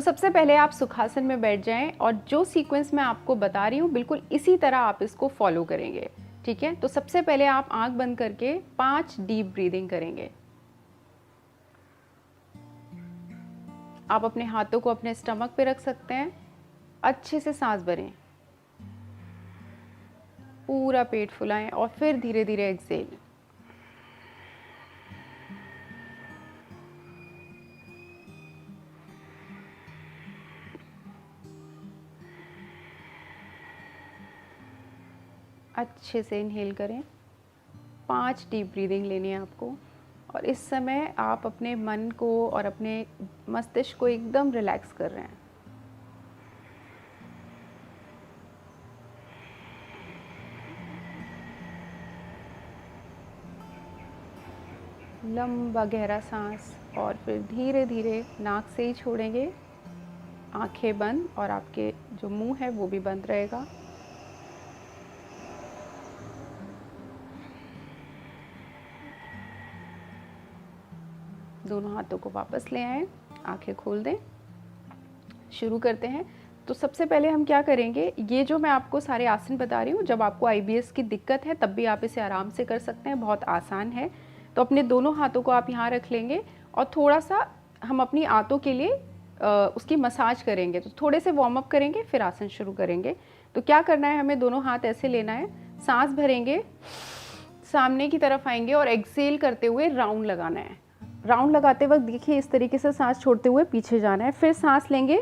सबसे पहले आप सुखासन में बैठ जाएं और जो सीक्वेंस मैं आपको बता रही हूँ बिल्कुल इसी तरह आप इसको फॉलो करेंगे, ठीक है। तो सबसे पहले आप आंख बंद करके 5 डीप ब्रीदिंग करेंगे। आप अपने हाथों को अपने स्टमक पे रख सकते हैं, अच्छे से सांस भरें, पूरा पेट फुलाएं और फिर धीरे धीरे एक्सेल। अच्छे से इनहेल करें, 5 डीप ब्रीदिंग लेनी है आपको। और इस समय आप अपने मन को और अपने मस्तिष्क को एकदम रिलैक्स कर रहे हैं। लंबा गहरा सांस और फिर धीरे धीरे नाक से ही छोड़ेंगे, आंखें बंद और आपके जो मुंह है वो भी बंद रहेगा। दोनों हाथों को वापस ले आएं, आंखें खोल दें। शुरू करते हैं। तो सबसे पहले हम क्या करेंगे, ये जो मैं आपको सारे आसन बता रही हूँ, जब आपको आईबीएस की दिक्कत है तब भी आप इसे आराम से कर सकते हैं, बहुत आसान है। तो अपने दोनों हाथों को आप यहाँ रख लेंगे और थोड़ा सा हम अपनी आंतों के लिए उसकी मसाज करेंगे। तो थोड़े से वार्म अप करेंगे फिर आसन शुरू करेंगे। तो क्या करना है, हमें दोनों हाथ ऐसे लेना है, सांस भरेंगे, सामने की तरफ आएंगे और एक्सेल करते हुए राउंड लगाना है। राउंड लगाते वक्त देखिए इस तरीके से सांस छोड़ते हुए पीछे जाना है। फिर सांस लेंगे,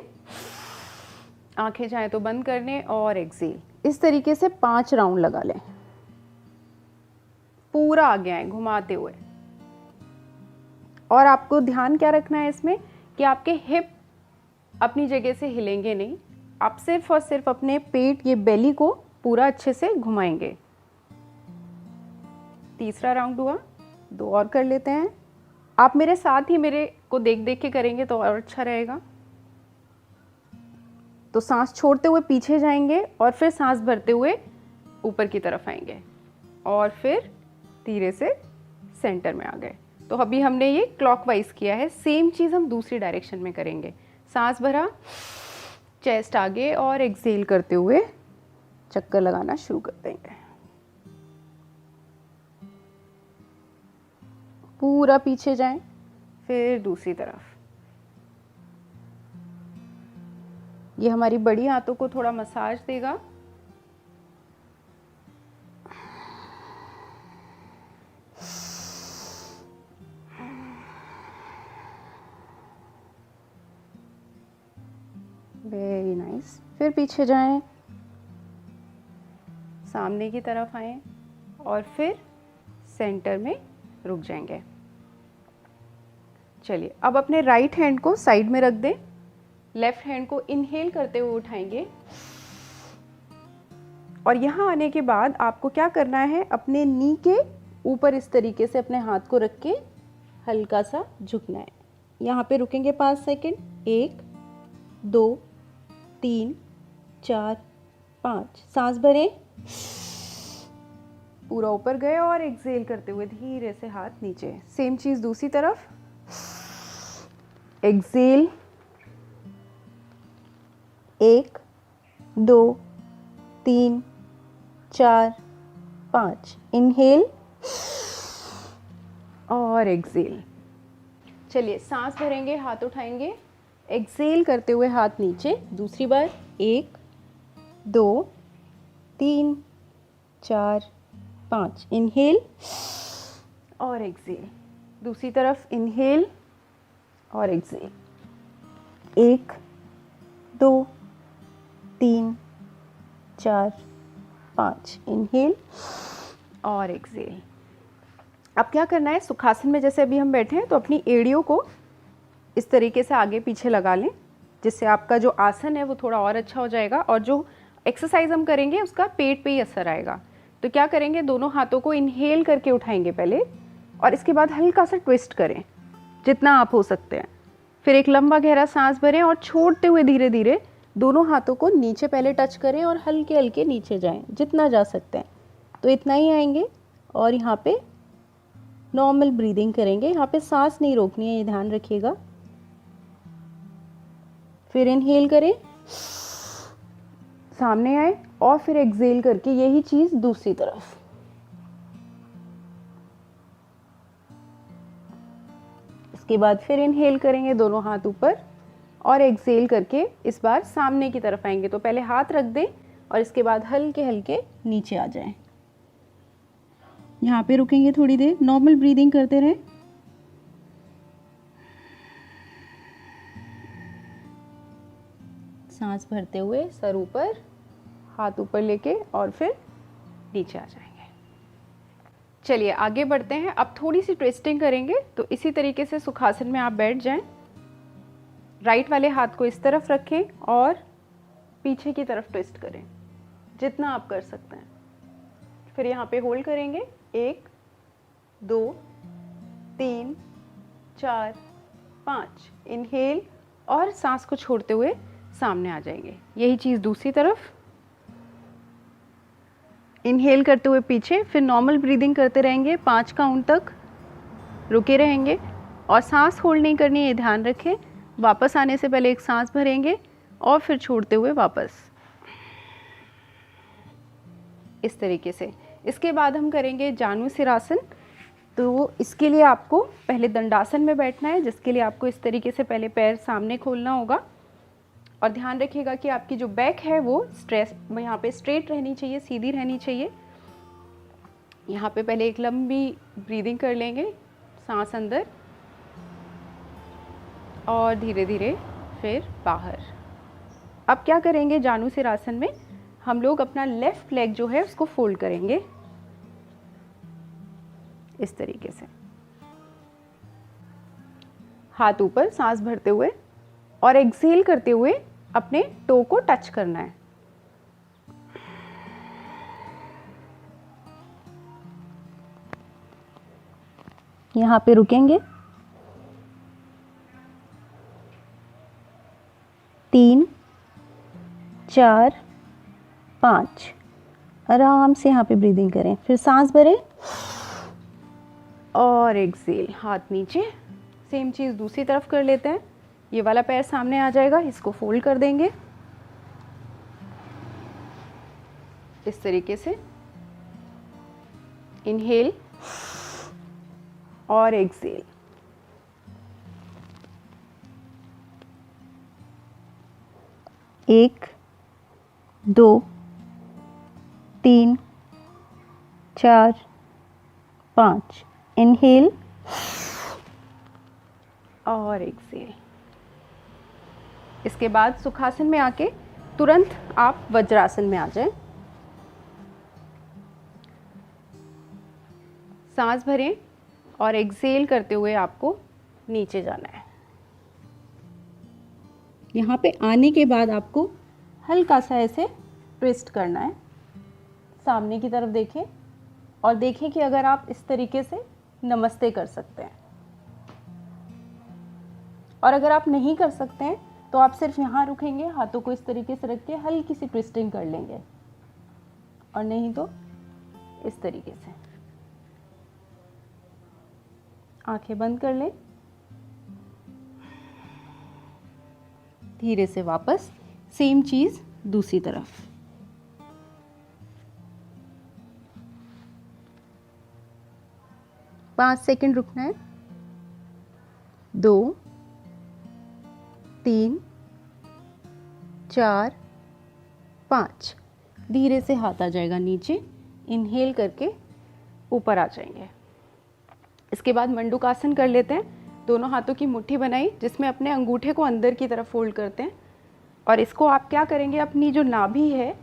आंखें चाहे तो बंद करने और एक्सेल। इस तरीके से 5 राउंड लगा लें, पूरा आगे आए घुमाते हुए। और आपको ध्यान क्या रखना है इसमें कि आपके हिप अपनी जगह से हिलेंगे नहीं, आप सिर्फ और सिर्फ अपने पेट, ये बेली को पूरा अच्छे से घुमाएंगे। तीसरा राउंड हुआ, 2 और कर लेते हैं। आप मेरे साथ ही मेरे को देख देख के करेंगे तो और अच्छा रहेगा। तो सांस छोड़ते हुए पीछे जाएंगे और फिर सांस भरते हुए ऊपर की तरफ आएंगे और फिर धीरे से सेंटर में आ गए। तो अभी हमने ये क्लॉकवाइज किया है, सेम चीज़ हम दूसरी डायरेक्शन में करेंगे। सांस भरा, चेस्ट आगे और एक्सेल करते हुए चक्कर लगाना शुरू कर देंगे। पूरा पीछे जाएं, फिर दूसरी तरफ। ये हमारी बड़ी हाथों को थोड़ा मसाज देगा। Very nice. फिर पीछे जाएं, सामने की तरफ आएं और फिर सेंटर में रुक जाएंगे। चलिए अब अपने राइट हैंड को साइड में रख दें, लेफ्ट हैंड को इनहेल करते हुए उठाएंगे और यहाँ आने के बाद आपको क्या करना है, अपने नी के ऊपर इस तरीके से अपने हाथ को रख के हल्का सा झुकना है। यहाँ पे रुकेंगे 5 सेकंड, 1 2 3 4 5। सांस भरें, पूरा ऊपर गए और एक्सेल करते हुए धीरे से हाथ नीचे। सेम चीज दूसरी तरफ, एक्सेल, 1 2 3 4 5। इनहेल और एक्सेल। चलिए सांस भरेंगे, हाथ उठाएंगे, एक्सेल करते हुए हाथ नीचे। दूसरी बार, 1 2 3 4 5। इनहेल और एक्सेल। दूसरी तरफ, इनहेल और एक्सेल, 1 2 3 4 5। इनहेल और एक्सेल। अब क्या करना है, सुखासन में जैसे अभी हम बैठे हैं तो अपनी एड़ियों को इस तरीके से आगे पीछे लगा लें, जिससे आपका जो आसन है वो थोड़ा और अच्छा हो जाएगा और जो एक्सरसाइज हम करेंगे उसका पेट पे ही असर आएगा। तो क्या करेंगे, दोनों हाथों को इनहेल करके उठाएंगे पहले और इसके बाद हल्का सा ट्विस्ट करें जितना आप हो सकते हैं। फिर एक लंबा गहरा सांस भरें और छोड़ते हुए धीरे धीरे दोनों हाथों को नीचे पहले टच करें और हल्के हल्के नीचे जाएं जितना जा सकते हैं। तो इतना ही आएंगे और यहाँ पे नॉर्मल ब्रीदिंग करेंगे। यहाँ पे सांस नहीं रोकनी है, ये ध्यान रखिएगा। फिर इनहेल करें, सामने आए, और फिर एक्सहेल करके यही चीज़ दूसरी तरफ। इसके बाद फिर इनहेल करेंगे, दोनों हाथ ऊपर, और एक्सहेल करके इस बार सामने की तरफ आएंगे। तो पहले हाथ रख दें और इसके बाद हल्के हल्के नीचे आ जाएं। यहाँ पे रुकेंगे थोड़ी देर, नॉर्मल ब्रीदिंग करते रहें। सांस भरते हुए सर ऊपर, हाथ ऊपर लेके और फिर नीचे आ जाएंगे। चलिए आगे बढ़ते हैं। अब थोड़ी सी ट्विस्टिंग करेंगे। तो इसी तरीके से सुखासन में आप बैठ जाएं। राइट वाले हाथ को इस तरफ रखें और पीछे की तरफ ट्विस्ट करें जितना आप कर सकते हैं। फिर यहाँ पे होल्ड करेंगे, 1 2 3 4 5। इनहेल और सांस को छोड़ते हुए सामने आ जाएंगे। यही चीज़ दूसरी तरफ। इनहेल करते हुए पीछे, फिर नॉर्मल ब्रीदिंग करते रहेंगे 5 काउंट तक, रुके रहेंगे और सांस होल्ड नहीं करनी है, ये ध्यान रखें। वापस आने से पहले एक सांस भरेंगे और फिर छोड़ते हुए वापस, इस तरीके से। इसके बाद हम करेंगे जानु सिरासन। तो इसके लिए आपको पहले दंडासन में बैठना है, जिसके लिए आपको इस तरीके से पहले पैर सामने खोलना होगा और ध्यान रखिएगा कि आपकी जो बैक है वो यहाँ पे स्ट्रेट रहनी चाहिए, सीधी रहनी चाहिए। यहाँ पे पहले एक लंबी ब्रीदिंग कर लेंगे, सांस अंदर और धीरे धीरे फिर बाहर। अब क्या करेंगे, जानु सिरासन में हम लोग अपना लेफ्ट लेग जो है उसको फोल्ड करेंगे इस तरीके से, हाथ ऊपर, सांस भरते हुए और एक्सहेल करते हुए अपने टो को टच करना है। यहाँ पे रुकेंगे, 3 4 5। आराम से यहाँ पे ब्रीदिंग करें, फिर सांस भरें और एक्सहेल, हाथ नीचे। सेम चीज़ दूसरी तरफ कर लेते हैं। ये वाला पैर सामने आ जाएगा, इसको फोल्ड कर देंगे इस तरीके से। इनहेल और एक्सहेल। एक 2 3 4 5। इनहेल और एक्सहेल। इसके बाद सुखासन में आके तुरंत आप वज्रासन में आ जाएं। सांस भरें और एक्सहेल करते हुए आपको नीचे जाना है। यहाँ पे आने के बाद आपको हल्का सा ऐसे ट्विस्ट करना है, सामने की तरफ देखें और देखें कि अगर आप इस तरीके से नमस्ते कर सकते हैं, और अगर आप नहीं कर सकते हैं तो आप सिर्फ यहाँ रुकेंगे, हाथों को इस तरीके से रख के हल्की सी ट्विस्टिंग कर लेंगे, और नहीं तो इस तरीके से। आंखें बंद कर लें, धीरे से वापस सेम चीज़ दूसरी तरफ। पाँच सेकंड रुकना है। 2 3 4 5। धीरे से हाथ आ जाएगा नीचे, इनहेल करके ऊपर आ जाएंगे। इसके बाद मंडूकासन कर लेते हैं। दोनों हाथों की मुट्ठी बनाई, जिसमें अपने अंगूठे को अंदर की तरफ फोल्ड करते हैं, और इसको आप क्या करेंगे, अपनी जो नाभि है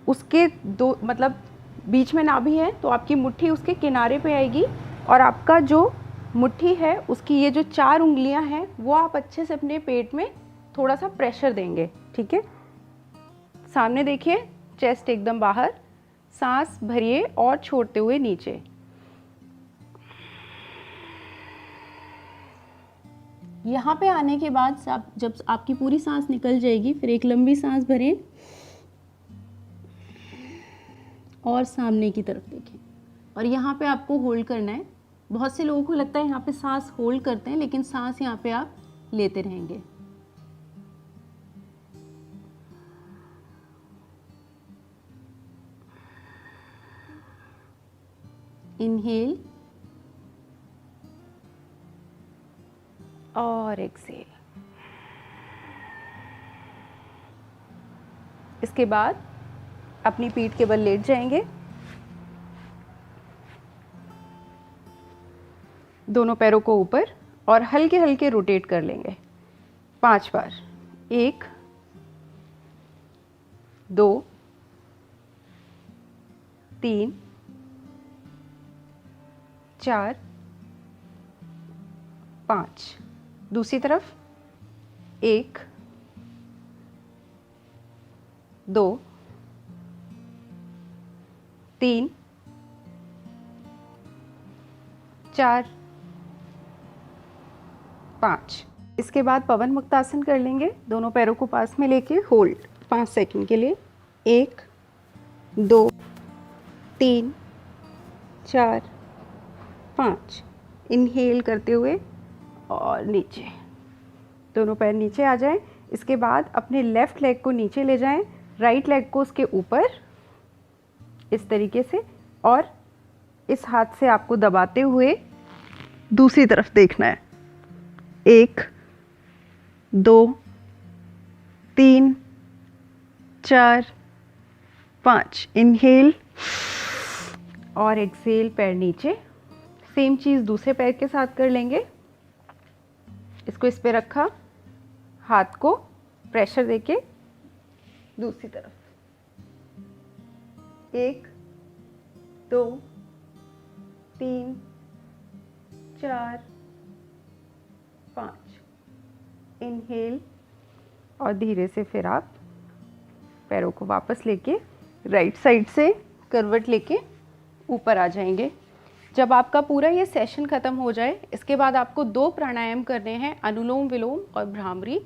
उसके दो, मतलब बीच में नाभि है तो आपकी मुट्ठी उसके किनारे पे आएगी, और आपका जो मुट्ठी है उसकी ये जो 4 उंगलियां हैं वो आप अच्छे से अपने पेट में थोड़ा सा प्रेशर देंगे। ठीक है, सामने देखिए, चेस्ट एकदम बाहर। सांस भरिए और छोड़ते हुए नीचे। यहाँ पे आने के बाद जब आपकी पूरी सांस निकल जाएगी, फिर एक लंबी सांस भरें और सामने की तरफ देखें, और यहाँ पे आपको होल्ड करना है। बहुत से लोगों को लगता है यहाँ पे सांस होल्ड करते हैं, लेकिन सांस यहाँ पे आप लेते रहेंगे। इनहेल और एक्सेल। इसके बाद अपनी पीठ के बल लेट जाएंगे, दोनों पैरों को ऊपर और हल्के हल्के रोटेट कर लेंगे 5 बार। 1 2 3 4 5। दूसरी तरफ 1 2 3 4 5। इसके बाद पवन मुक्तासन कर लेंगे, दोनों पैरों को पास में लेके होल्ड 5 सेकंड के लिए। 1 2 3 4 5। इनहेल करते हुए और नीचे, दोनों पैर नीचे आ जाएं। इसके बाद अपने लेफ़्ट लेग को नीचे ले जाएं, राइट लेग को उसके ऊपर इस तरीके से, और इस हाथ से आपको दबाते हुए दूसरी तरफ देखना है। 1 2 3 4 5। इनहेल और एक्सेल, पैर नीचे। सेम चीज़ दूसरे पैर के साथ कर लेंगे। इसको इस पे रखा, हाथ को प्रेशर देके दूसरी तरफ। 1 2 3 4 5। इनहेल और धीरे से फिर आप पैरों को वापस लेके राइट साइड से करवट लेके ऊपर आ जाएंगे। जब आपका पूरा ये सेशन ख़त्म हो जाए, इसके बाद आपको 2 प्राणायाम करने हैं, अनुलोम विलोम और भ्रामरी।